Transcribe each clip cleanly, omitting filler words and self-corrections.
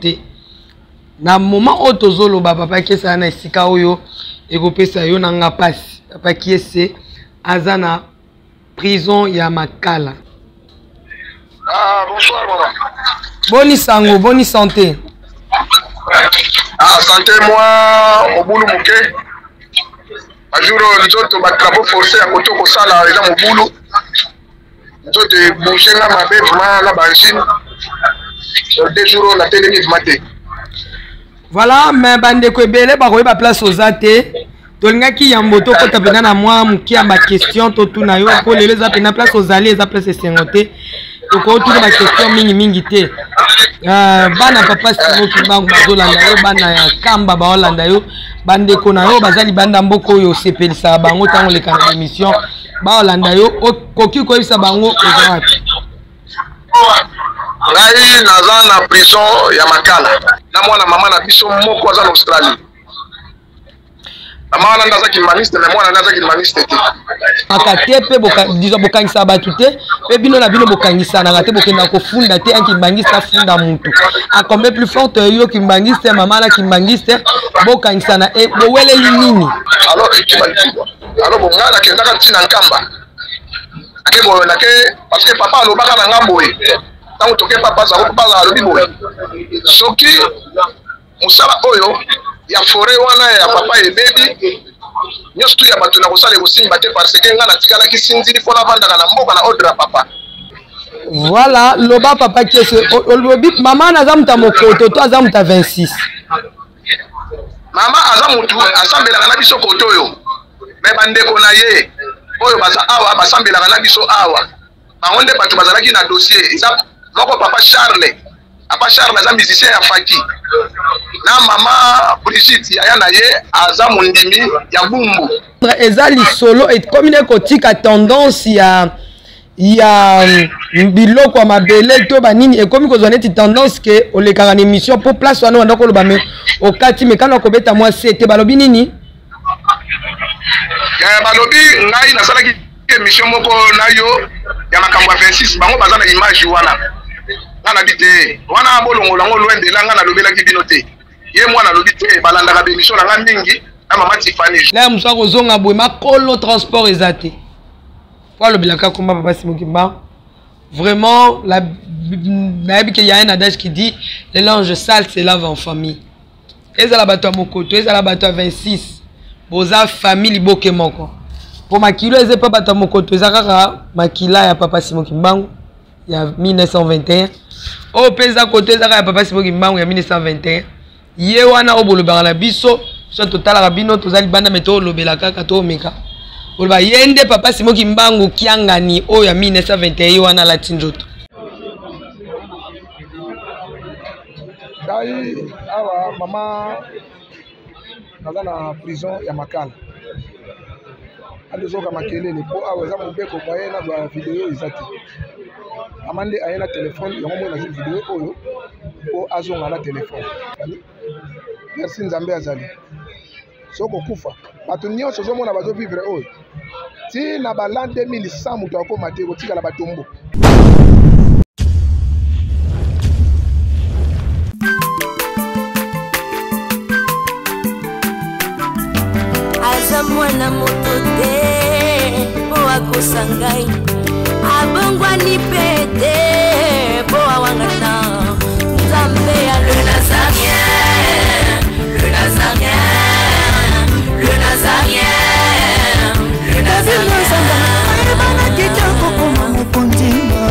te na moment où tozolo papa qui ça na esika oyo ekopesa yo na nga pasi papa qui ese azana prison ya Makala. Ah, bonsoir maman. Boni sango, boni santé. Ah, santé moi mobulu muke. Ajuro nzoto ba travaux forcés à koto ko sala eza mobulu. Nzoto bouger na mabe vraiment la machine. Deux jours la télé matin. Voilà, mais bande ko ebele ba ko ba place aux athées. Tolingaki yamboto ko tapena na moi muki ya ba question to tuna yo ko lelo za pena place aux allées za place sengote. To ko tuna ba question mingi te. Bana papa Simon Kimbangu bazolanda yo bana ya Kamba ba Holanda yo bande ko na yo bazali banda mboko yo sepelisa bango tango le kana émission ba Holanda yo koki ko isa bango ezati. Ngai naza na prison ya Makala. Na mwana mama na biso moko aza na Australie. Mama wana ndaza kimaniste na mwana ndaza kimaniste te. Akate pe dizo bokangisa batu te pe bino na bino bokangisa na te bokenda ko funda te anki bangista funda muntu. A combien plus forte yo kimbangiste mama na kimbangiste bokangisa na e bowele nini. Alors bon ngana kenda ka tina nkamba. Ake boyo na ke parce que papa alobaka na ngambo e. Tango toke papa za ko papa alobi boyo. Soki musala oyo ya forêt wana ya papa et baby nyos tu ya bato na kosala kosimba te parce que nga na tikala ki sinzili fona vandaka na mboka na ordre ya papa. Voilà loba papa qui est lobi maman na zamuta mokoto to azamuta 26 mama azamutu asambelaka na biso koto yo me bandeko na ye oyo baza awa basambelaka na biso awa bango nde bato bazalaki na dossier eza moko papa Charles Papa Charles aza musicien ya Faki. Na mama Brigitte aya na ye aza mundimi ya Bumbu. Ezali solo et comme une kotika tendance ya biloko ya mabele to banini et comme kozone ti tendance que olekaka na émission pour place wana ndako loba me okati mekano kobeta moi c'était balobi nini? Balobi ngai nasalaki émission moko na yo ya makambo ya 26 bango baza na image wana. Ngana bité wana bolongo lango loende la ngana lobela ki binote ye mwana lobité balanda ka bémission na mingi na mama Tiffany là musa ko zonga boy makolo transport ezate pour le bilaka komba papa Simon Kimbangu vraiment la nabi que y a un adage qui dit le linge sale se lave en famille ezala bato mokoto ezala bato 26 boza famille boke moko pour makilo eze pas bato mokoto ezaka makila ya papa Simon Kimbangu ya 1921 o pesa côté za ya papa Simon Kimbangu ya 1921 ye wana obolobaka na biso so total rabino tozali banda meto lobela kaka to meka oloba yende papa Simon Kimbangu kiangani o ya 1921 wana la tinjoto dai awa mama naza na prison ya Makala adezoka makelele po awa za mobeko moye na ba video ezati amande ayena téléphone yango mona zi video oyo po azonga na téléphone merci nzambe azali soko kufa bato nyonso zomona bazo vivre oyo ti na bala 2100 muto akoma te kotika la batombo aza mwana moto te po akosangai abongwani pete po awangana nzambe ya le nazarien le nazarien le nazarien le nazarien bana kitoko koma mokondima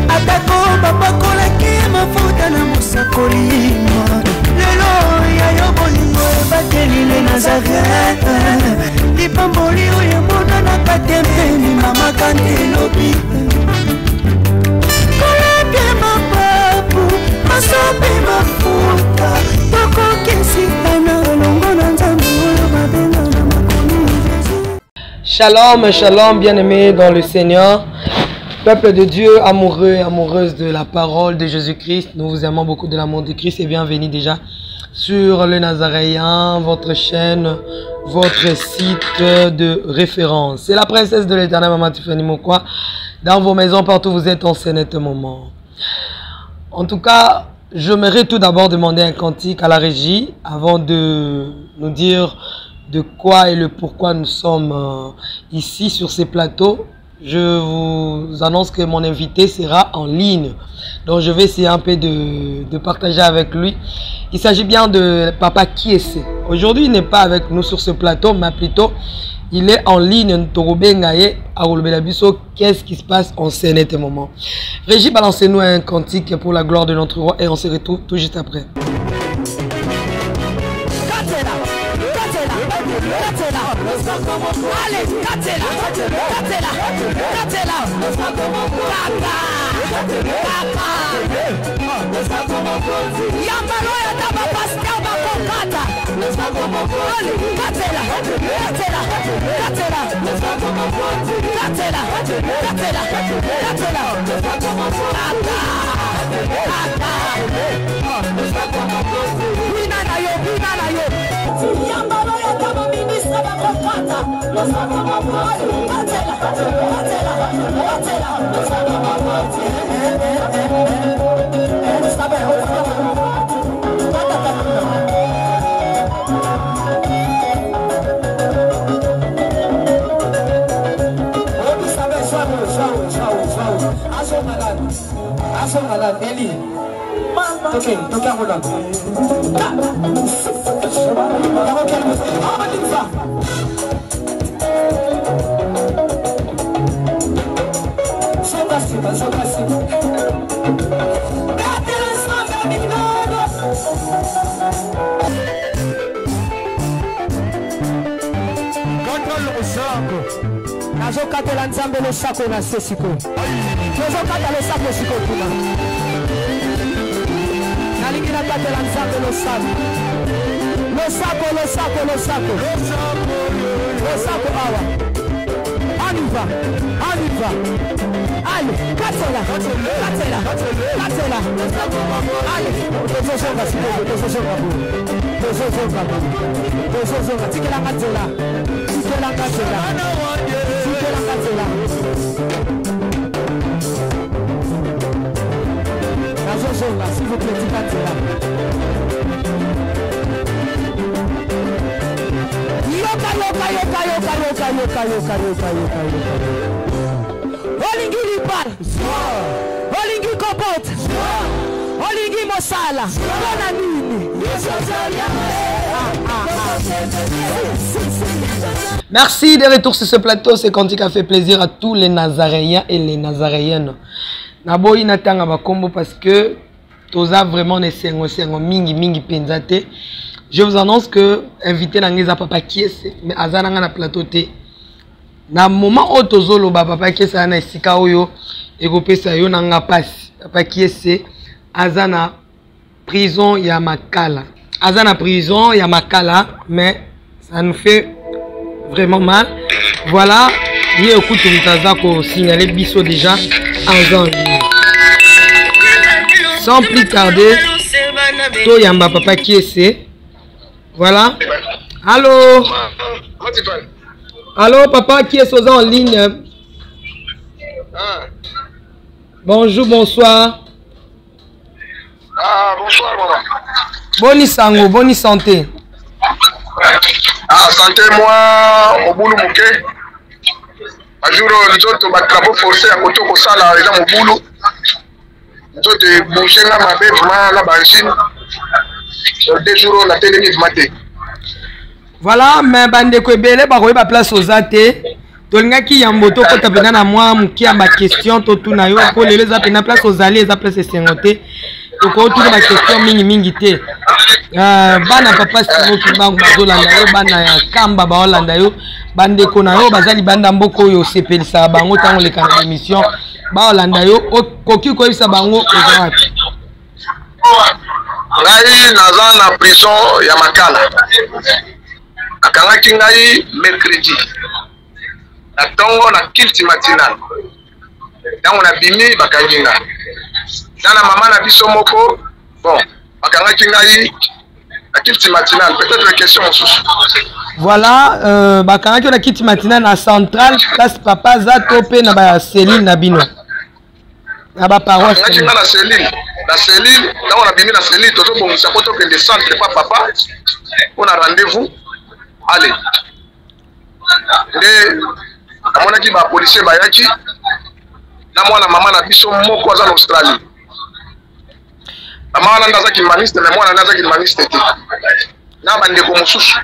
atako bapakolaki mafuta na mosakolima lelo ya yo bolingo ebateli le nazarien lipamboli oyo emonanaka te mpeni mama kandelobi koleke mapapu masope mafuta tokokesitana longo na nzambe oyo babenga na makomi Jésus. Shalom, shalom, bien-aimés dans le Seigneur. Peuple de Dieu, amoureux et amoureuses de la parole de Jésus-Christ, nous vous aimons beaucoup de l'amour de Christ et bienvenue déjà sur le Nazaréen, votre chaîne, votre site de référence. C'est la princesse de l'Éternel, Maman Tiffany Mokwa. Dans vos maisons, partout où vous êtes, en ce net moment. En tout cas, j'aimerais tout d'abord demander un cantique à la régie avant de nous dire de quoi et le pourquoi nous sommes ici sur ces plateaux. Je vous annonce que mon invité sera en ligne. Donc je vais essayer un peu de partager avec lui. Il s'agit bien de Papa Kiese. Aujourd'hui, il n'est pas avec nous sur ce plateau, mais plutôt il est en ligne. Qu'est-ce qui se passe en scène à ce moment? Régie, balancez-nous un cantique pour la gloire de notre roi et on se retrouve tout juste après. Nazokatela nzambe lo sako na sesiko. Nazokata lo sako siko kuna. Nalingi na katela nzambe lo sako. Lo sako, lo sako, lo sako. Lo sako awa. Aniva, aniva. Allez, katela, katela, katela. Allez, tozosonga siko, tozosonga bu. Tozosonga bu. Tozosonga tikela katela. Tikela katela. S'il vous plaît, yoka, yoka, yoka, yoka, yoka, yoka, yoka, yoka, yoka, yoka. Olingi lipal, olingi kopot, olingi mosala, bona nini. Merci de retour sur ce plateau. Ce cantique a fait plaisir à tous les Nazaréens et les Nazaréennes. Naboyi natanga bakombo parce que toza vraiment ne sengo mingi mingi penzate. Je vous annonce que invité nangeza Papa Kiese mais azana na plateau te. Na moment où tozolo Papa Kiese na esika oyo ekopesa yo nanga pasi. Papa Kiese azana prison ya Makala. Azana prison ya Makala mais ça nous fait vraiment mal. Voilà, il écoute Mutazako signaler biso déjà en janvier. Sans plus tarder, Toyamba Papa Kiese. Voilà. Allô. Allô Papa Kiese en ligne. Bonjour, bonsoir. Ah, bonsoir maman. Boni sango, boni santé. Ah, santé moi, Mobulu Mouké. Un jour, nous autres, ma travaux forcés à côté de ça, là, les Mobulu. Nous autres, bouger là, ma bête, la machine. 2 jours, on a télé maté. Voilà, mais bande ko ebele ba ko ba place aux athées. Tolingaki yamboto ko tapena na moi muki ya ma question to tuna yo ko lelo za pena place aux allées za place sengote. To ko tuna ma question mingi mingi te. Bana papa simo kibangu bazolanda yo bana ya kamba ba olanda yo bande ko na yo bazali banda mboko yo sepelisa bango tango le kana émission ba olanda yo koki ko isa bango ezati. Ngai naza na prison ya Makala. Akangaki ngai mercredi. Na tongo na kilti matinal. Tango na bimi bakanginga. Nana mama na biso moko. Bon, akangaki ngai na kilti matinal. Peut-être la question en sous. Voilà, bakangaki na kilti matinal na centrale place papa za topé na ba Céline na bino. Na ba paroisse. Akangaki na Céline. la cellule, on a bimi la cellule, tout le monde s'est que des centres pas papa, on a rendez-vous, allez. Et à mon avis, ma policier bayaki, na moi la maman na biso moko en Australie. La maman na zaki maniste, mais moi na zaki maniste te. Na bande ko mususu.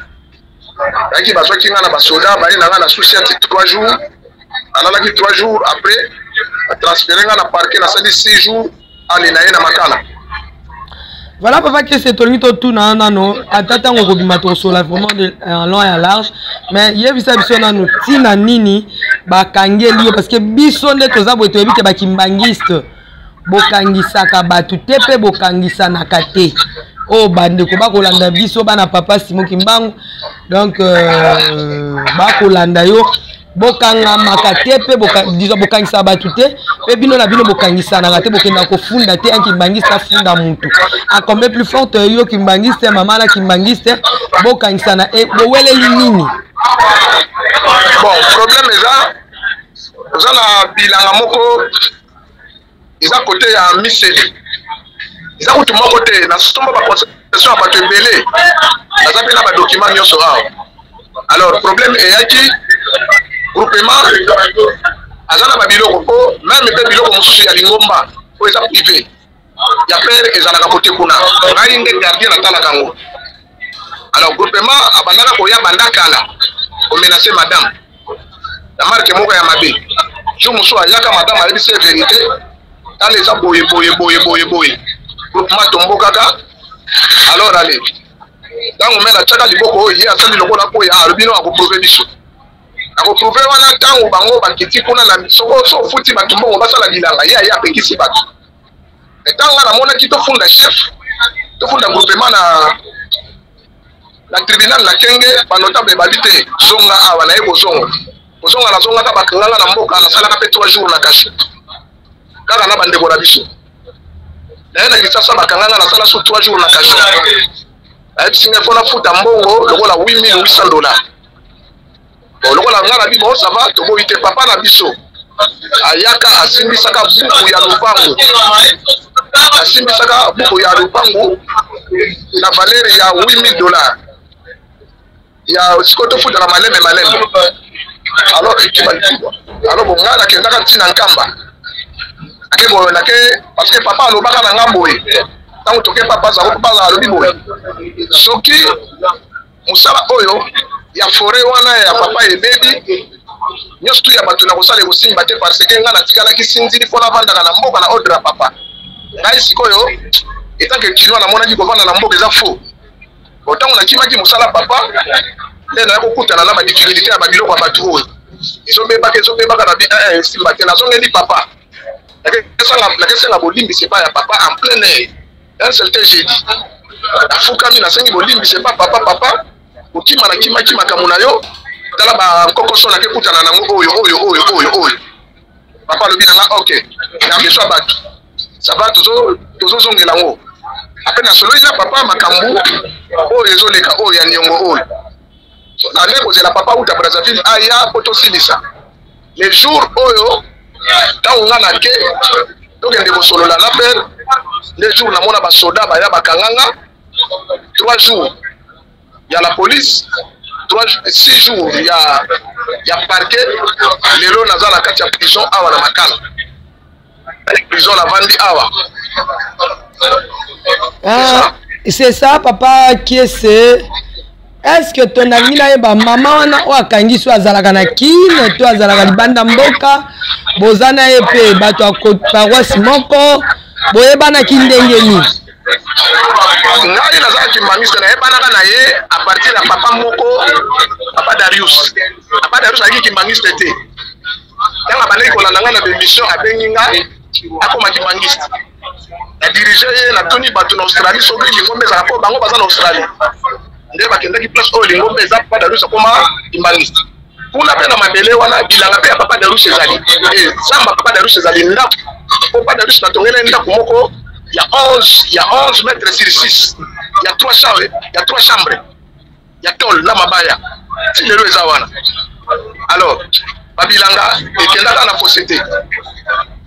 Yaki bazwa kinga na basoda, bali na na souci 3 jours. Analaki 3 jours après, transférer na parquet na 6 jours. Voilà papa que c'est tout nano atata ngoko bimato sola vraiment en long et en large mais yebisa biso nano tina nini bakangeli parce que biso nde toza boto yebi ke bakimbangiste bokangisaka batu te pe bokangisa na kate o bande ko bakolanda biso bana papa Simon Kimbangu donc bakolanda yo bokanga makate pe disons bokangisa batu te pe bino na bino bokangisa na kate bokenda ko funda te anki bangista funda mutu a combien plus forte yo kimbangiste mama la kimbangiste bokangisa na e bowele nini bon problème eza na bilanga moko eza côté ya miseli eza kutu moko te na somba ba concession ba tebele eza pe na ba document nyoso awa alors problème eyaki groupement azana ba biloko ko même pe biloko mususu ya lingomba ko eza privé ya père ezalaka côté kuna ngai nde gardien na tala kango alors groupement abandaka ko ya bandakala ko menacer madame la marque moko ya mabe jo musu ayaka madame a dit vérité allez ça boye groupement tombo kaka alors allez tango mela chaka liboko ye asali lokola ko ya albino ako prouver biso ako prouver wana tango bango bakiti kuna na soko so futi batumbo basala bilanga ya ya pekisi batu etanga na mona kito funda chef to funda groupement na tribunal la kenge ba notable babite zonga awa na ebo zonga na zonga ta bakanga na mboka na sala ka pe 3 jours na kashi kaka na bande ko na biso na kisasa bakanga na sala so 3 jours na kashi singa fona futa mbongo lokola $8,800 lokola ngala bibo ça va to boite papa na biso ayaka asimbisaka buku ya lupango na valeur ya $8,000 ya sikoto futa na maleme alors bon ngala kendaka tina nkamba akebo na ke parce que papa alobaka na ngambo e tango toke papa za ko papa alobi boye soki musala oyo ya forêt wana ya papa ebebi nyonso tu ya bato na kosala ekosimba te parce que nga natikalaki sinzili mpona vandaka na mboka na ordre ya papa ngai sikoyo etanke kinwa namonaki kovanda na mboka eza faux otango nakimaki mosala papa nde naya kokutana na badifficulté ya babiloko ya bato oyo ezobebaka na simba te nazongeli papa nakesenga bolimbisi epai ya papa en plein air un seul te jeudi nafukami nasengi bolimbisi epai papa okima na kimaki makambo na yo tala bankokoso nake kutana nango oyo papa alobi nanga ok na besoin bato sava tozozongela ngo ape nasololi na papa makambo oyo ezoleka oyo ya niongo oyo ande kozela papa uta Brazzaville aya po tosilisa le jour oyo ntango nga nake tokende kosolola na pere le jour namona basoda baya bakanganga 3 jours ya la police 6 jours ya parquet lelo naza na kati ya prison awa na makala prison na vandi awa c'est ça papa qui est-ce que ton ami na yeba mama wana o akangi so azalaka na kine to azalaka libanda mboka bozana epe bato paroisse moko boyebana kindenge ni ngai nazalaki mangiste nayebanaka na ye a partir ya papa moko papa Darius alaki kimbangiste te ntango abandaki kolanda ngai na bémission abengi ngai akoma kimbangiste na dirige ye natuni bato na Australie soki lingombe ezala mpo bango baza na Australie nde bakendaki place oyo lingombe eza papa Darius akoma kimbangiste kuna mpe na mabele wana bilanga mpe ya papa Darius ezali zamba papa Darius ezali ndako po papa Darius natongeli ndako moko il y a 11 mètres sur 6. Il y a 3 chambres. Il y a tol na mabaya. Si le eza wana. Alors, babilanga ekendaka na société.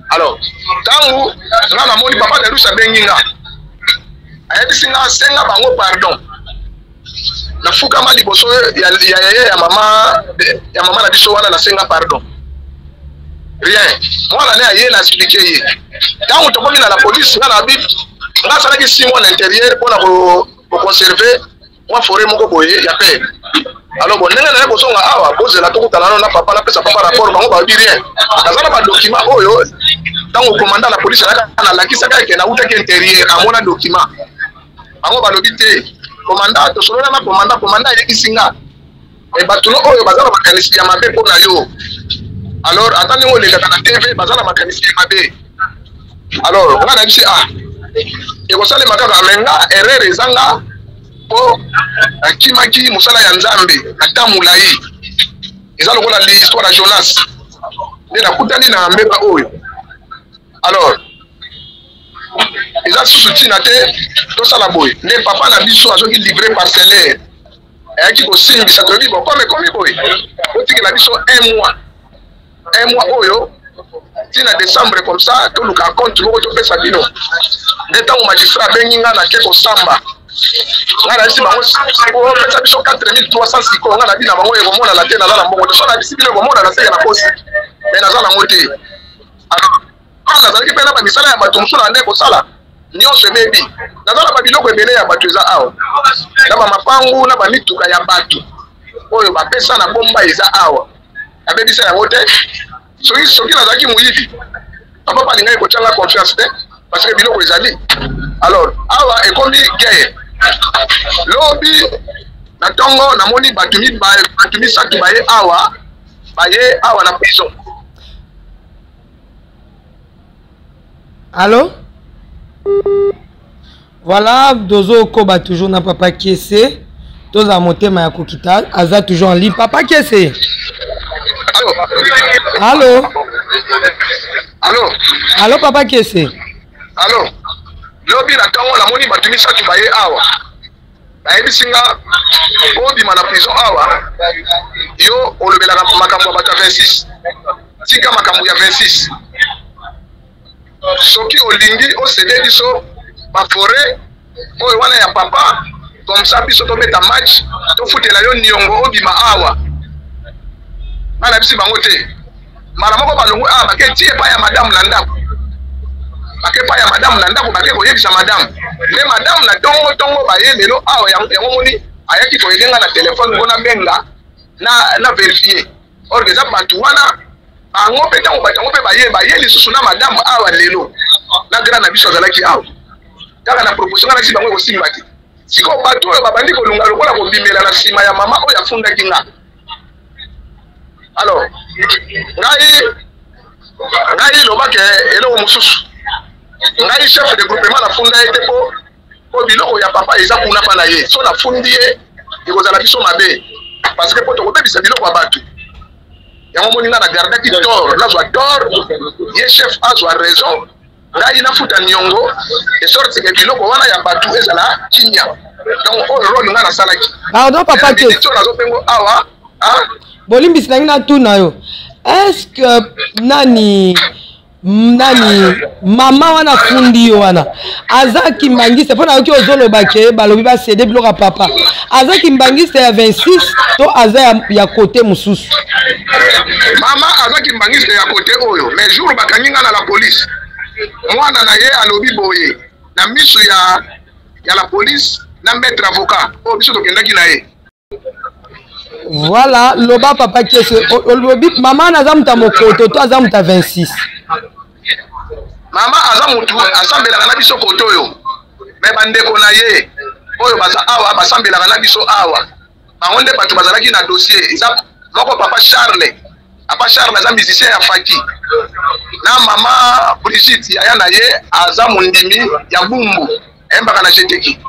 Alors, tangu nga namoni papa de Lusa benginga. Ayebisi nga senga bango pardon. Nafuka mali boso ya mama na biso wana na senga pardon. Rien. Moi la ne aye na expliquer ye. Tangu tokomi na la police nga na bip nga salaki 6 mois à l'intérieur pour na conserver moi forêt moko boye ya paix. Alors bon nenga na bosonga awa boze la tokutana na papa na pesa papa rapport bango ba rien. Kazana ba document oyo tango commandant la police na lakisa ka ke na uta ke intérieur amona document. Bango ba lobité commandant to solo na commandant ye kisinga. E batulo oyo bazala makanisi ya mabe pour na yo. Alors attendez ngo le kata na TV bazala makanisi ya mabe. Alors on a dit et ko sale makaka menga erreur ezanga po akimaki musala ya nzambe atamulai ezalo kola l'histoire ya Jonas ne na kutani na mbeba oyo. Alors eza susutina te to sala boy ne papa na biso azoki livrer parcellaire ayaki ko simbisa to bi comme boy otiki na biso un mois oyo tina décembre comme ça to luka compte moko to pesa bino neta au magistrat benginga na ke ko samba ngana si bango o pesa biso 4300 siko ngana bina bango e komona la tena na mbongo so na bisibile komona na seka na kosi mais na zala ngote ala zalaki pena ba misala ya bato musula ndeko sala nyonso mebi na zala ba biloko ebele ya bato eza awa na ba mapangu na ba mituka ya bato oyo ba pesa na bomba eza awa abebisa yango te soki nazalaki moyibi papa palinga ekotyanga confiance te parce que biloko ezali. Alors awa ekomi guerre lobi na tongo namoni bato misato baye awa na prison. Allô? Voilà, Dozo Koba toujours na papa Kiese. Toza motema ya kokita, aza toujours en ligne. Papa Kiese. Allô? Allô? Allô papa Kiese. Allô? Lobi na tongo namoni bato misato baye awa. Bayebisinga obima na prison awa yo olobelaka makambo ya bato ya 26 tika makambo ya 26 soki olingi osede biso bafore oyo wana ya papa comme ça biso tobeta match tofutela yo niongo obima awa bana bisi bango te mara moko balongo awa bake tie pa ya madame na ndako bake pa ya madame na ndako bake koyebisa madame me madame na tongo baye lelo awa yango moni ayaki koyelenga na telefone ngona benga na vérifier or que ça bato wana bango pe tango batango pe baye lisusu na madame awa lelo na grand na biso azalaki awa kaka na proposition na bango kosimba te siko bato oyo babandi kolunga lokola kobimela na nsima ya mama oyo afundaki nga. Alors ngai lobake eloko mosusu ngai chef de groupement na funda ete po biloko ya papa eza kuna pa na ye so na fundi ye ekozala biso mabe parce que po tokobebisa biloko ya bato yango moni nga na gardaki tort nazwa tort ye chef azwa raison ngai nafuta niongo de sorte que biloko wana ya bato ezala kinya donc oyo role nga nasalaki. Pardon papa Kiese. nazopengo awa bolimbisi nangi na tuna yo est-ce que nani mama wana fundi yo wana azaki mbangisa pona yoki ozoloba ke balobi ba cede biloko papa azaki mbangisa ya 26 to aza ya côté mususu mama azaki mbangisa ya côté oyo mais jour bakanginga na la police mwana na ye alobi boye na miso ya la police na maître avocat o biso tokendaki na ye. Voilà loba papa Kiese olobi mama naza muta mokoto to aza muta 26 mama aza mutu asambelaka na biso koto oyo me bandeko na ye oyo baza awa basambelaka na biso awa bango nde bato bazalaki na dossier eza moko papa Charles aza musicien ya Faki na mama Brigitte yaya na ye aza mondimi ya Bumbu ayembaka na jeteki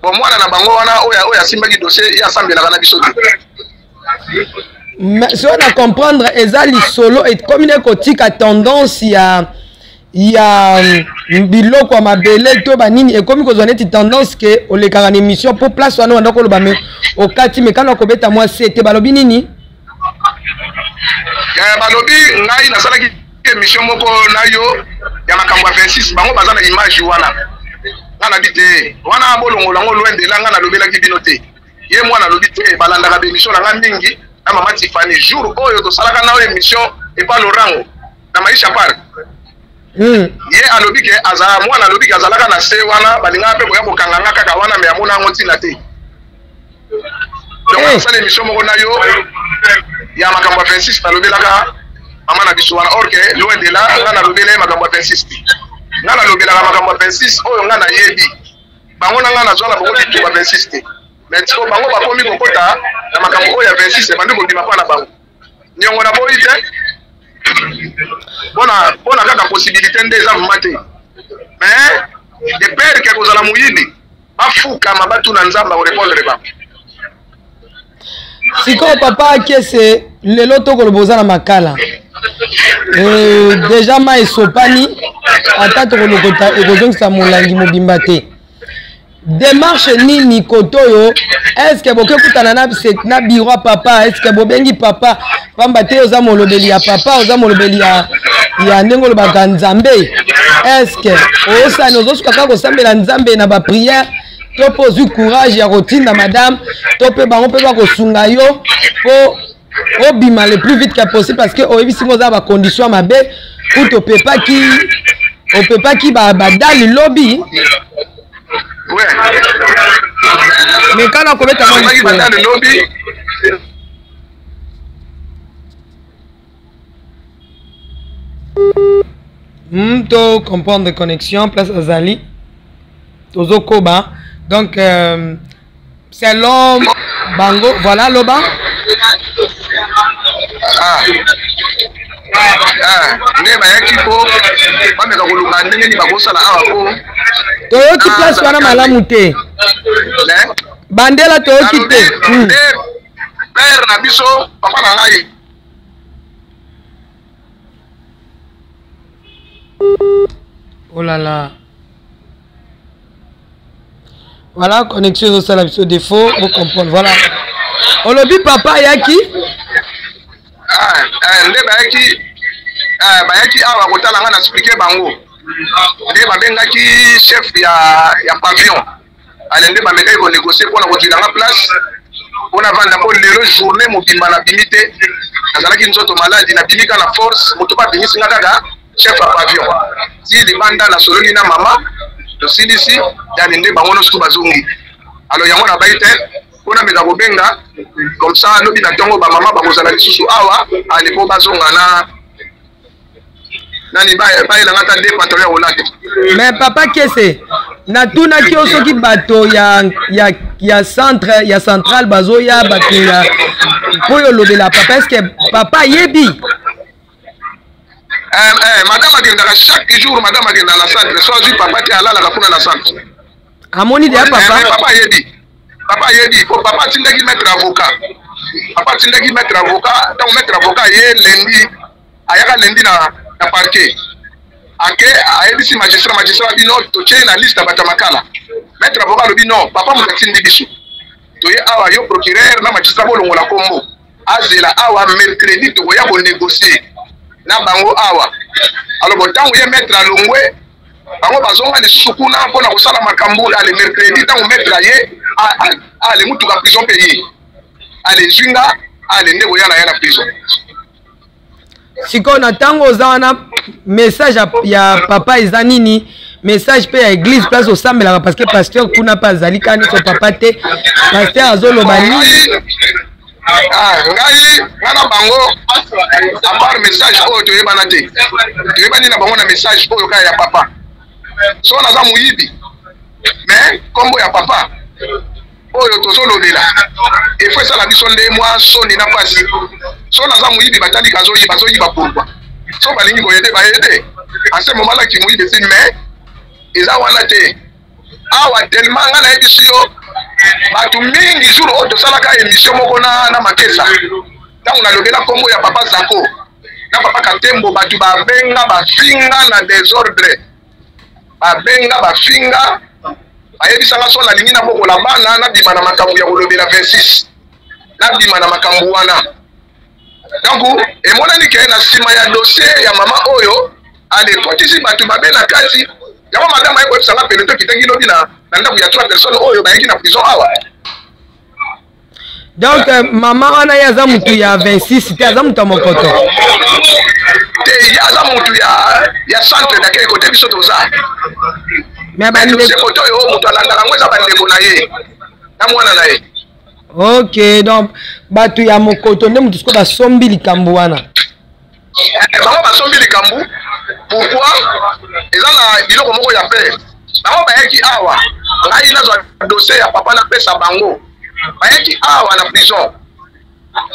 bon mwana na bango wana oyo asimbaki dossier ye asambelaka na biso te. Mais si on a comprendre ezali solo et comme une kotika tendance ya biloko ya mabele to banini et comme kozone ti tendance que olekaka na émission pour place wana ndako loba me okati mekano kobeta moi c'était balobi nini balobi ngai nasalaki ke mission moko na yo ya makambo 26 bango baza na image wana ngana bité wana bolongo lango loin de la ngana lobela ki binote ye mwana lobi te balandaka be mission nga mingi na mama Tiffany jour oyo to salaka na émission et pas Laurent na Maisha Park ye alobi ke azala mwana alobi ke azalaka na se wana balinga pe boya kokanganga kaka wana me amona ngo tina te donc ça l'émission moko na yo ya makambo 26 na lobelaka mama na biso wana or que loin de là ngana lobela makambo 26 ngana lobelaka makambo 26 oyo ngana yebi bango na ngana zwana bango bitu ba 26 te mais tiko bango bakomi kokota na makambo oyo ya 26 bandu kobima kwa na bango nyongo na boyi te bona kaka possibilité nde eza vumate mais de père ke kozala muyibi bafukama batuna nzamba korépondre bango sikoyo papa akese lelo tokoloboza na makala déjà ma esopani ata tokolokota ekozongisa molangi mobimba te démarche nini koto oyo est-ce que bokekutana na biro ya papa est-ce que bobengi papa pamba te oza molobeli ya papa oza molobeli ya ndenge olobaka nzambe est-ce que osani ozosuka kaka kosambela nzambe na baprière to mpe ozwi courage ya kotinda madame to mpe bango mpe bakosunga yo mpo obima le plus vite que possible parce que oyebisi ngo oza bacondition ya mabe pour opepaki badali lobi ouais mais kana kobeta badali lobi to comprendre connexion place azali tozo koba donc selon bango voilà loba nde bayaki po bameka koluka ndenge nini bakosala awa po toyoki place wana malamu te bandela toyoki te père na biso papa na ngai oh là là voilà connexion au salon sur défaut vous comprenez voilà olobi papa yaki nde bayaki awa kotala nga na expliquer bango nde babengaki chef ya pavillon ale nde bamekaki konégocier mpona kozwila nga place mpona vanda mpo lelo journée mobimba nabimi te nazalaki nzoto maladi nabimi ka na force moto babimisi nga kaka chef ya pavillon ti libanda nasololi na mama tosilisi yani nde bango nyonso bazongi alo yango na bai te mpona meka kobenga comme ça lobi na ntongo bamama bakozala lisusu awa ale mpo bazonga na nani bayelanga ata de pantalon ya olate mais papa kese natunaki yo soki bato ya centre ya centrale bazoya bato ya mpo yo lobela papa est ce que papa yebi madame akendaka chaque jour madame akenda na centre so azwi papa te alalaka kuna na centre amoni deya papa yebi po papa atindaki maître avocat ntango maître avocat ye lendi ayaka lendi na parquet ake ayebisi magistrat bino totie na liste ya bato ya makala maître avocat alobi non papa moto atindi biso toye awa yo procureur na magistrat bolongola kombo azela awa mercredi tokoya konégocier na bango awa alobo ntango ye maître alongwe bango bazonga lisusu kuna mpona kosala makambo ale mercredi ntango maître aye ale mutuka prison mpe ye ale zwinga ale nde koya na ye na prison sikoyo na ntango oza wana message ya papa eza nini message mpe ya église place osambelaka parce que pasteur kuna mpe azali kaka nyonso papa te pasteur azoloba nini ngai ngana bango apart message oyo toyebana te toyebani na bango na message oyo kaka ya papa so naza moyibi mais kombo ya papa oyo tozolobela efo esala biso nde mwa soni na pasi so naza moyibi batali bazoyiba pourkui so balingi koyede bayede ase momalaki moyibi esi mais eza wana te awa tellement nga nayebisi yo bato mingi jour oyo tosalaka émission moko na makesa ntango nalobela kombo ya papa Zako na papa Katembo bato babenga bafinga na désordre bafinga ayebisanga so nalingi na bokola bana nabima na makambo ya kolobela 26 nabima na makambo wana donc emonani ke na nsima ya dossier ya mama oyo alekotisi bato mabe na kati yango madame ayekoyebisanga peloto kitangi lobi na ndako ya 3 personnes oyo bayaki na prison awa. Donc mama wana ye aza mutu ya 26 te aza mutu ya mokoto te ye aza mutu ya centre dake kote biso toza kote oyo mutu alandaka yango eza bandeko na ye na mwana na ye. Ok, donc bato ya mokoto nde mutu siko basombi likambo wana bango basombi likambo pourquoi eza na biloko moko ya pere bango bayaki awa ngai nazwa dossier ya papa napesa bango bayaki awa na prison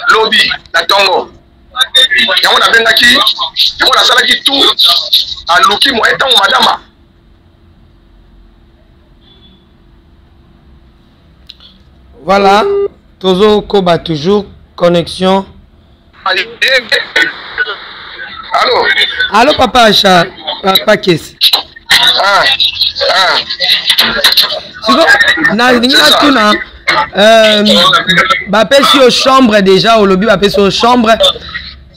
lobi na ntongo yango nabengaki yango nasalaki tout aluki moye ntango madama. Voilà, Tozo Koba toujours connexion. Allô? Allô papa Acha, papa Kesi. Siko, na tuna bapesi au chambre déjà au lobby bapesi au chambre.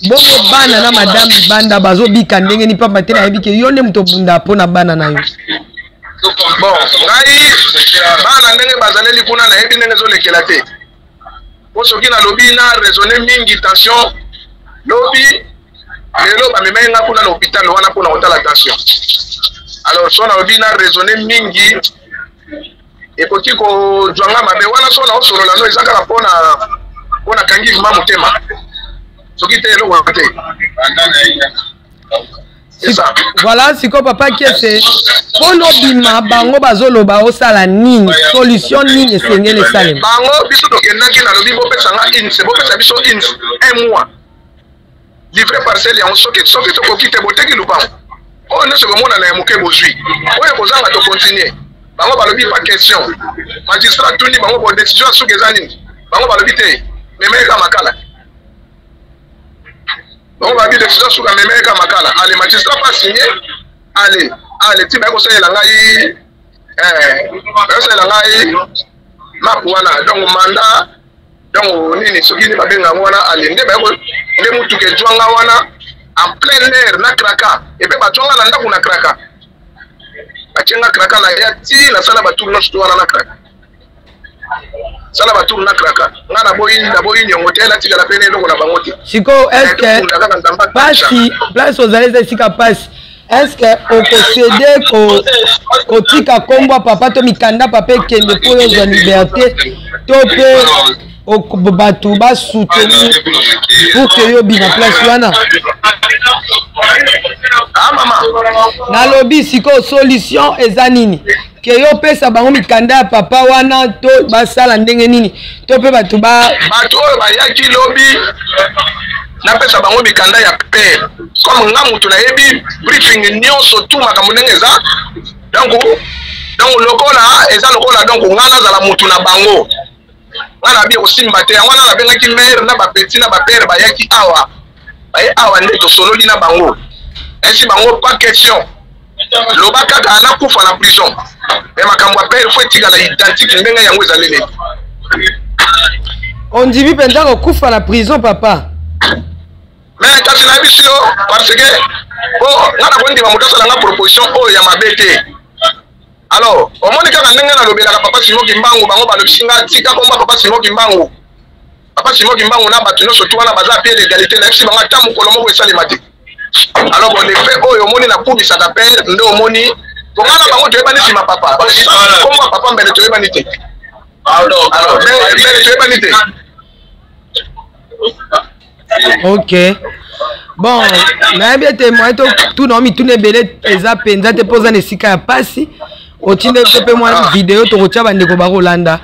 Bongo bana na madame banda bazo bika ndenge ni papa tena yebike yone muto bunda pona bana na yo. Bon, ngai bana ndenge bazaleli kuna na yebi ndenge zolekela te. Po soki na lobby na raisonner mingi tension lobby lelo bamemenga kuna na hôpital wana pona otala tension. Alors so na lobby na raisonner mingi ekoki ko jwanga mabe wana so na osolola no ezaka pona kangi vima motema. Soki te lo wate. Voilà, c'est quoi papa qui est Pono bima bango bazoloba osala nini solution nini sengele salem bango biso tokendaki na lobi bopesanga inse bopesa biso inse un mois livré parcelle yango soki tokoki te boteki lupango oyo nyonso komona na ya moke bozwi oyo kozanga tokontinue bango balobi pas question magistrat tuni bango bo décision soki eza nini bango balobi te memeyeka makala bango balobi décision soki memeyeka makala ale magistrat pas signé ale ti bako sala ngai map wana donc mandat donc nini soki ni babenga wana ale nde bako nde mutu ke jwanga wana en plein air na kraka et pe batwanga na ndaku na kraka achenga kraka na ya ti na sala batu no sto wana na kraka sala batu na kraka ngana boyi nyongo te la tika la pene ndoko na bangote siko est-ce que pasi place aux allez sika pasi est-ce que on concède ko tika kombo papa to mikanda papa kende pour yo liberté to pe batu ba soutenir pour que yo bina place wana ah mama na lobby siko solution eza nini ke yo pesa bango mikanda papa wana to basala ndenge nini to pe batu oyo bayaki lobby na pesa bango mikanda ya père comme nga mutu na yebi briefing nyonso tout makambo ndenge eza donc lokola eza lokola donc nga nazala mutu na bango nga na bi kosimba te yango na bengaki mère na bapeti na bapère bayaki awa awa nde tosololi na bango ainsi bango pas question loba kaka anakufa na prison me makambo ya père faut etikala identique ndenge yango ezaleli on dit penza kokufa na prison papa mais kasi na biso parce que ngana kondima moto asala nga proposition oyo ya mabe te alors omoni kaka ndenge nalobelaka papa Simoki Mbangu bango balobisinga tika komba papa Simoki Mbangu na bato nyonso tu wana baza pe l'égalité na yebisi bango ata mokolo moko esalema te alors bon effet oyo omoni nakumisaka pe nde omoni bongana bango toyebani nsima papa komba papa mbele toyebani te alors mbele toyebani te. Ok. Bon, na bien témoin tout non mi tout ne belé eza penza te posa ne sika ya pasi otinde te pe moi vidéo to kotia bandeko ba Rolanda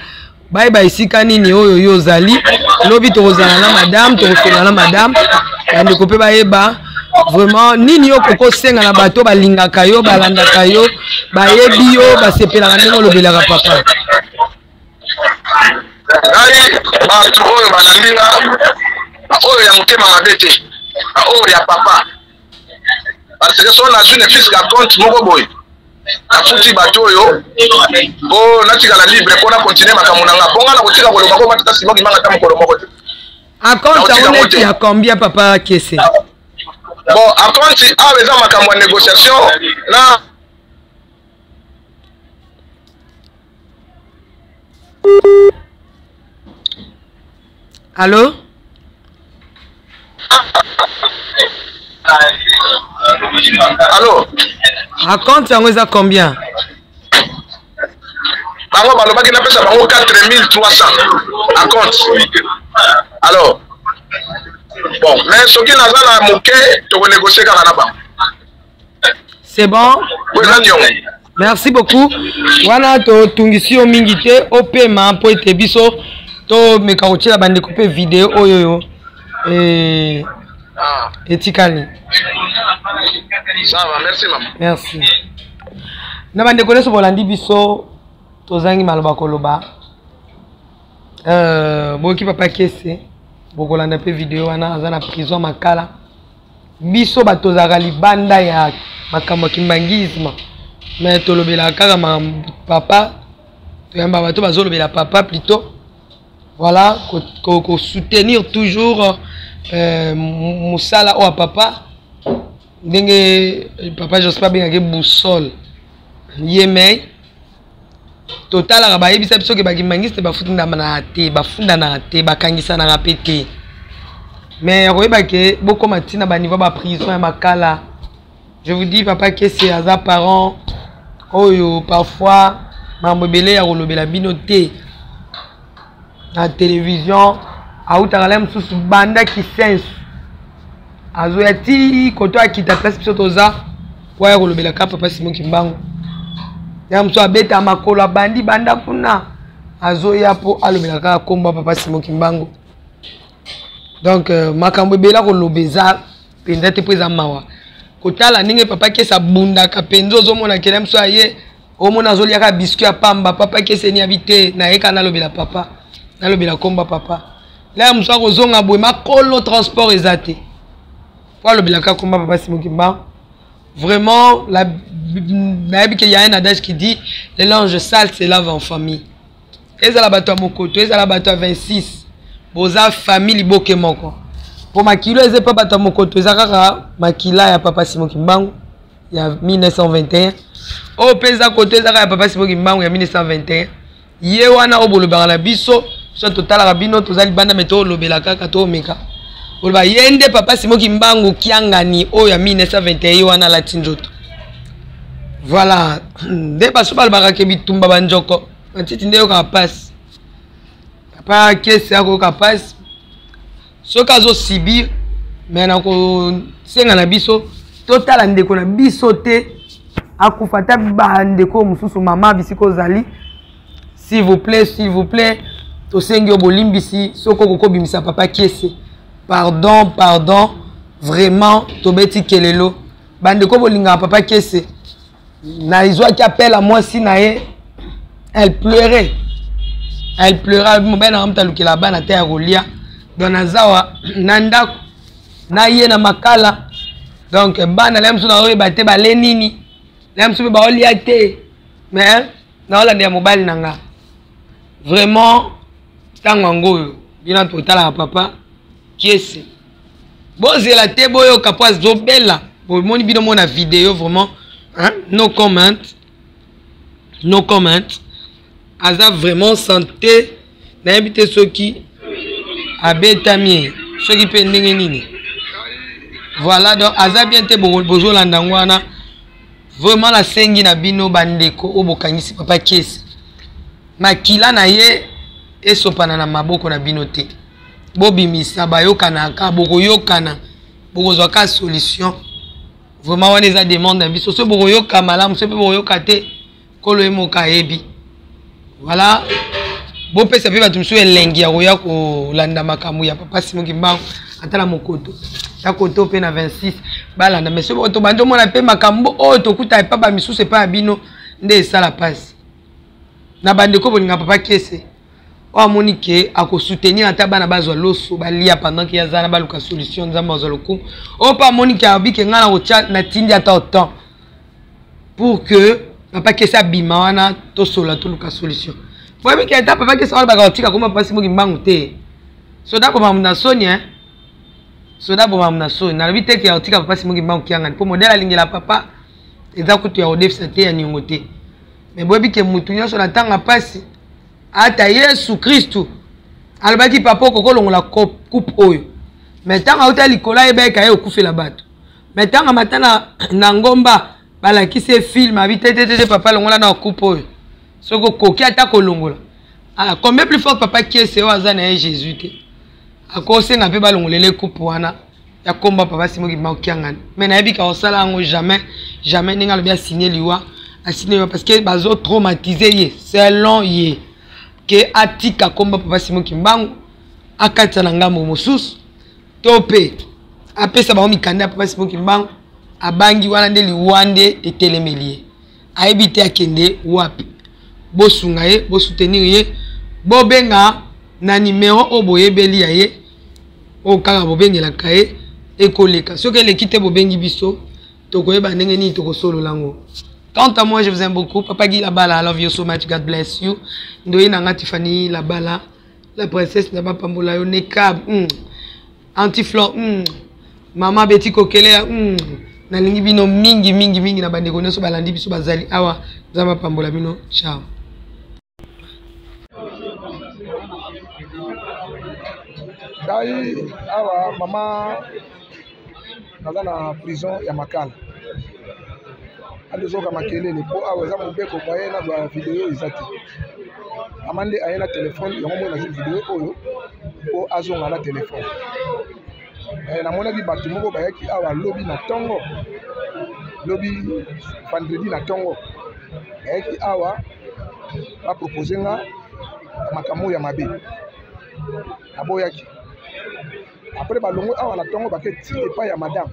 bye bye sika nini oyo yo zali lobi to kozana na madame to kofela na madame bandeko pe ba yeba vraiment nini yo koko senga na bato balingaka yo balandaka yo bayebi yo basepela ndenge lobelaka papa ngai bato oyo balandinga oyo ya motema mabe te oyo ya papa parce que so nazwi ne fils ka compte moko boye nafuti bato oyo po natikala libre mpona continue makambo na nga mpo nga na kotika koloba ko matata Simoki Mbangu ata mokolo moko te À compte on est à combien papa Kessé? Bon, à compte ah mais ça ma négociation là. Allô? Allô? Raconte ça à combien? Bango balobaki na pesa bango 4300 à compte. Alors bon, mais ce qui n'a pas la moqué, tu vas négocier quand on a. C'est bon? Merci beaucoup. Wana to tungisio mingite opema po ete biso to mekaoche la bande couper vidéo oyoyo etikali. Ça va, merci maman. Merci. Na bande koleso bolandi biso tozangi maloba koloba. Boki papa Kessé bokolanda pe vidéo wana aza na prison makala. Biso batozaka libanda ya makambo kimbangisme. Mais tolobela kaka ma papa toyamba bato bazolobela papa plutôt voilà ko soutenir toujours musala o papa ndenge papa j'espère bien que boussole yemei total ka bayebisa biso ke bakimangiste bafunda na te bafunda na te bakangisa na rapete mais royeba ke boko matina ba niveau ba prison ya makala. Je vous dis papa que c'est à parents oyo parfois mamobele ya kolobela binote na télévision autaka msusu banda ki sense azo yati koto akita place biso toza po ya kolobela ka papa Simon Kimbangu ya mso abeta makolo bandi banda kuna azo ya po alobela ka komba papa Simon Kimbangu. Donc makambo bela kolobeza penda te pesa mawa kotala ninge papa Kessé bunda kapenzo zomona kelem so aye omona zolia ka biscuit ya pamba papa Kessé ni habité na eka na lobela papa na lobela komba papa la mso ko zonga boy makolo transport ezate pour lobela ka komba papa Simon Kimbangu. Vraiment la il y a un adage qui dit les linges sales se lavent en famille. Ezala bato mokoto ezala bato 26 boza famille boke moko. Pour makilo eze pas bato mokoto ezaka makila ya papa Simon Kimbangu ya 1921 o pesa koto ezaka ya papa Simon Kimbangu ya 1921 ye wana obolobaka na biso so totala rabino tozali banda meto lobela kaka to meka oloba yende papa Simon Kimbangu kiangani o ya 1921 wana la tinjoto. Voilà de baso balobaka ke bitumba banjoko antiti ndeyo ka passe papa Kessé ako ka passe soka zo sibir mais nako senga na biso totala ndeko na biso te akufata bandeko mususu mama bisiko zali s'il vous plaît to sengi obolimbisi soko koko bimisa papa Kessé pardon vraiment to beti kelelo bandeko bolinga papa Kessé na izwa ki appelle à moi si nae elle pleurait mbena amta lukela bana te ya kolia donc nazawa nandako na ye na makala donc bana lemsu na oyeba te bale nini lemsu ba olia te mais na olanda ya mobali nanga vraiment tango ngoyo bina totala papa Kessé bozela te boyo kapwa zobela bomoni bino mona vidéo vraiment hein? No comment aza vraiment santé na yebite soki abetami soki pe ndenge nini. Voilà donc aza bien te bozo landango wana vraiment la sengi na bino bandeko obokangisi papa Kessé makila na ye esopana na maboko na bino te bobimisa bayokana ka bokoyokana bokozwaka solution vraiment wana eza demande na biso so bokoyoka malamu so pe bokoyoka te kolo emoka yebi. Voilà bopesa pe bato mosusu elengi ya koya kolanda makambo ya papa Simon Kimbangu atala mokoto ta koto pe na 26 balanda mais so boto bando mona pe makambo oyo tokuta epa ba misusu epa ya bino nde esala pasi na bandeko bolinga papa Kessé o amoni ke akosoutenir ata bana bazwa loso balia pendant que yazana baluka solution nzamba bazwa lokumu o pa amoni ke abike ngana kotia na tindi ata autant pour que papa Kessé abima wana tosola toluka solution. Pour que ata papa Kessé wana baka otika koma papa Simon Kimbangu te Soda boma mna soni hein. Soda boma mna soni. Na lobi te ki otika papa Simon Kimbangu kiangani. Po modèle alingela papa eza kutu ya odefisa te ya niongo te. Mais boyebi ke mutu nyonso na tanga pasi ata Yesu Kristu alobaki papa kokolongola coupe oyo. Mais tanga uta likola ebeka ye okufela bato. Mais tanga matana na ngomba balakise film abitete papa longola na coupe oyo. Soko koki ata kolongola. Ah, combien plus fort papa qui est c'est Azana Jésus te. Akose na pe balongolele coupe wana ya komba papa Simon Kimbangu kiangani. Mais na yebi ka osala ngo jamais ninga le bien signer liwa, a signer parce que bazo traumatisé ye, selon ye que atika komba papa Simon Kimbangu akatsa na ngambo mosusu tope apesa ba mikanda papa Simon Kimbangu abangi wana nde liwande etelemelie. Ayebi te akende wapi. Bosunga ye, bo soutenir ye, bo benga na numéro oboye beli ya ye, o kaka bo bengela kaye ekoleka. Soki le kite bo bengi biso, toko yeba ndenge ni toko solo lango. Quant à moi, je vous aime beaucoup. Papa Guy Labala, I love you so much. God bless you. Ndoye nanga Tiffany Labala, la princesse Naba Pambola yo Nekab, Antiflor, Mama Betty Kokele, na lingi bino mingi na bandeko nyonso balandi biso bazali awa Nzamba Pambola bino. Ciao. Dai awa mama naza na prison ya Makala. Andozoka makelele po awa za mobeko moye na ba video ezati. Amande ayena téléphone yango mo na video oyo po azonga na téléphone. Na mona bi batu moko bayaki awa lobby na tongo. Lobby vendredi na tongo. Bayaki awa ba proposer nga makambo ya mabe. Aboyaki. Après balongo awa na tongo baketi epa ya madame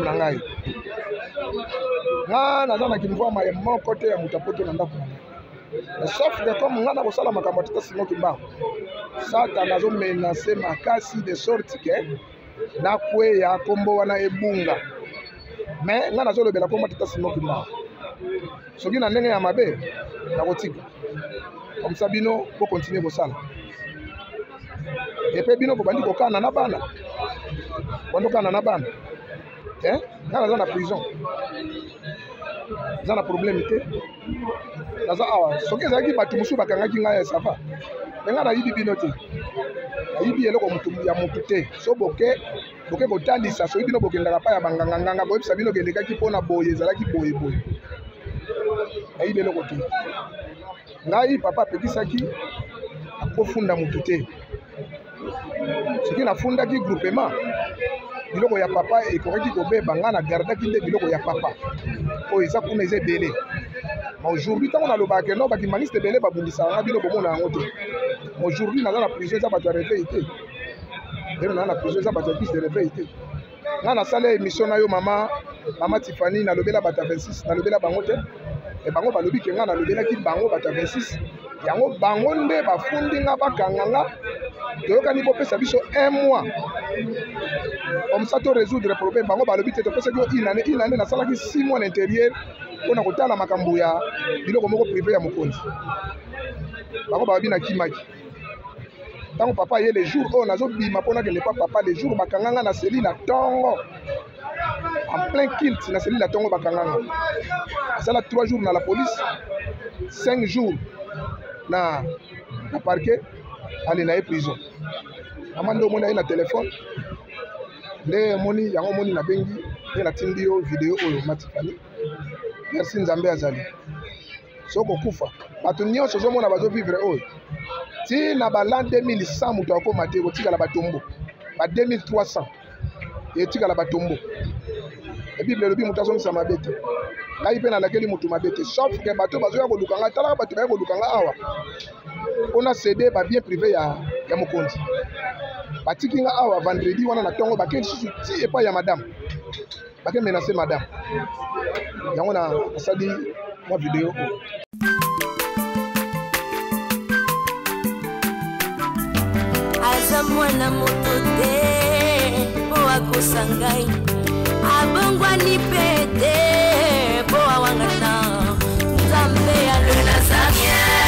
na ngai. Nga naza na kimvwa ma moko te ya mutapoto na ndako. Sauf que comme nga na kosala makambo tata Simon Kimbangu. Sata nazo menacer makasi de sorte que na kwe ya kombo wana ebunga. Mais nga nazo lobela kombo tata Simon Kimbangu. Soki na ndenge ya mabe na kotika. Comme ça bino po continuer kosala. Et puis bino ko bandi kokana na bana. Bando kana na bana. Nga naza na prison. Naza na problème te. Naza awa soki ezalaki bato mosusu bakangaki ngai ya safa. Nga na yibi bino te. Na yibi eloko mutu ya mutu te. So boke kotalisa soki bino bokendaka pa ya banganganga boyebisa bino kendekaki mpona boye ezalaki boye. Na yibi eloko te. Ngai papa apekisaki akofunda mutu te. Soki nafundaki groupement biloko ya papa ekoki kobeba nga na gardaki nde biloko ya papa oyo eza kuna eza ebele. Mais aujourd'hui ntango nalobaka no bakimaniste ebele babundisaka nga bino bomona yango te. Aujourd'hui naza na prison eza bato ya réveil te. Lelo naza na prison eza bato ya piste de réveil te. Nga nasala émission na yo mama Tiffany nalobela bato ya 26 nalobela bango te. Et bango balobi ke nga nalobelaki bango bato ya 26 yango bango nde bafundi nga bakanga nga toyokani bopesa biso 1 mois comme ça to résoudre problème bango balobi te topesa yo une année nasalaki 6 mois à l'intérieur mpona kotala makambo ya biloko moko privé ya mokonzi bango balobi na kimaki ntango papa ye les jours oyo nazobima mpona kende pa papa les jours bakanga nga na seli na tongo en plein kilt na seli na tongo bakanga nga asala 3 jours na la police 5 jours na parquet ali na prison amande omoni aye na téléphone nde moni yango moni na bengi nde natindi yo video oyo Matifani. Merci Nzambe azali soko kufa bato nyonso ozomona bazovivre oyo ti na balan 2100 moto akoma te kotikala batombo ba 2300 etikala batombo ebible elobi moto azongisa mabe te ngai mpe nalakeli moto mabe te sauf ke bato bazoya koluka ngai talaka bato baya koluka ngai awa mpona cede babien privé ya mokonzi batiki nga awa vendredi wana na ntongo bakei lisusu ti epai ya madame bake menase madame yango nasali mwa video oyo. Aza mwana moto te po akosa ngai abongwani pete po awangana Nzambe ya le Nazarien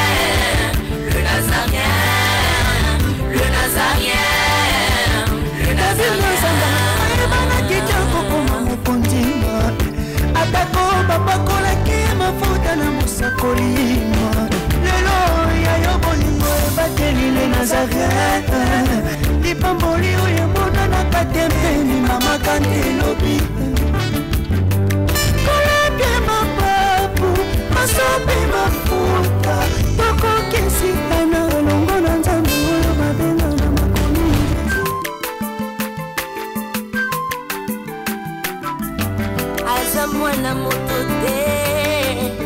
mwana moto te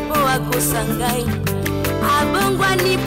po akosa ngai abongwani